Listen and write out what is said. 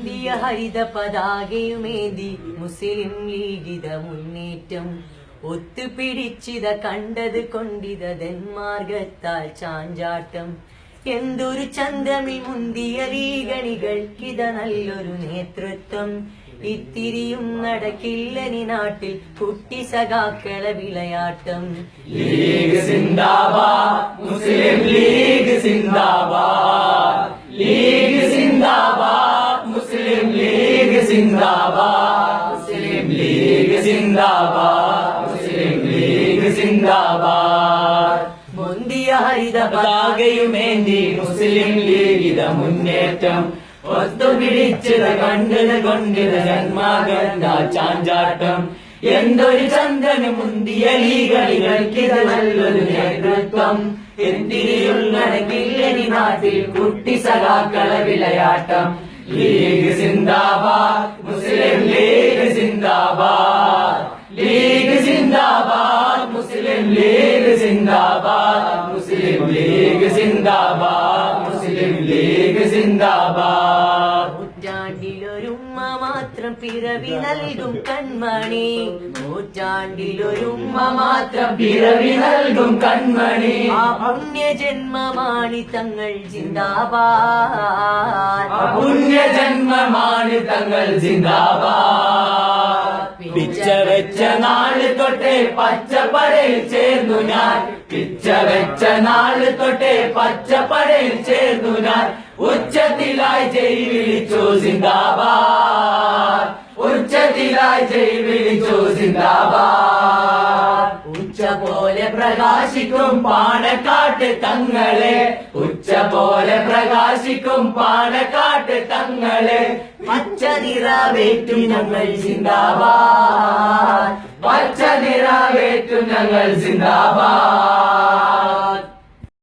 മുന്തിയ ഹരിത പതാകയുമേന്തി മുസ്ലിം ലീഗിത മുന്നേറ്റം ഒത്തുപിടിച്ചിത കണ്ടത് കൊണ്ടിത ദന്മാർഗത്താൽ ചാഞ്ചാട്ടം എന്തൊരു ചന്തമിൽ മുന്തിയ ലീഗണികൾക്കിത നല്ലൊരു നേതൃത്വം ഇത്തിരിയും നടക്കില്ലനി നാട്ടിൽ കുട്ടി സഖാക്കള വിളയാട്ടം ലീഗ് സിന്ദാബാദ് മുസ്ലിം ലീഗ് സിന്ദാബാദ് ലീഗ് സിന്ദാബാദ് മുസ്ലിം ലീഗ് സിന്ദാബാദ് മുസ്ലിം ലീഗ് സിന്ദാബാദ് മുസ്ലിം ലീഗ് സിന്ദാബാദ് മുന്തിയ ഹരിത പതാകയുമേന്തി മുസ്ലിം ലീഗിത മുന്നേറ്റം ഒത്തുപിടിച്ചത് കണ്ടത് കൊണ്ടിത് ജന്മാകണ്ട ചാഞ്ചാട്ടം എന്തൊരു ചന്ദ്രന് മുന്തിയ ലീഗളികൾക്കിത് നല്ലൊരു നേതൃത്വം എന്തിരിയുള്ളടക്കില്ലനി നാട്ടിൽ കുട്ടി സഖാക്കള വിളയാട്ടം ലീഗ് സിന്ദാബാദ് മുസ്ലിം ലീഗ് സിന്ദാബാദ് ലീഗ് സിന്ദാബാദ് മുസ്ലിം ലീഗ് സിന്ദാബാദ് മുസ്ലിം ലീഗ് സിന്ദാബാദ് മുസ്ലിം ലീഗ് സിന്ദാബാദ് നൂറ്റാണ്ടിലൊരുമ്മ മാത്രം പിറവി നൽകും കൺമണി നൂറ്റാണ്ടിലൊരുമ്മ മാത്രം പിറവി നൽകും കൺമണി ആ പുണ്യജന്മമാണി തങ്ങൾ ജിന്ദാബാദ് പുണ്യജന്മമാണ് തങ്ങൾ ജിന്ദാബാദ് പിച്ച വെച്ച നാള് തൊട്ടേ പച്ചപ്പടയിൽ ചേർന്നു ഞാൻ പിച്ച വെച്ച നാള് തൊട്ടേ പച്ചപ്പടയിൽ ചേർന്നു ഞാൻ ഉച്ചത്തിലായി ജയ് വിളിച്ചു സിന്ദാബാദ് ഉച്ചത്തിലായി ജയ് വിളിച്ചു സിന്ദാബാദ് ഉച്ച പോലെ പ്രകാശിക്കും പാണക്കാട്ട് തങ്ങളെ ഉച്ച പോലെ പ്രകാശിക്കും പാണക്കാട്ട് തങ്ങളെ പച്ച നിറവേറ്റും ഞങ്ങൾ സിന്ദാബാദ് പച്ച നിറവേറ്റും ഞങ്ങൾ സിന്ദാബാദ്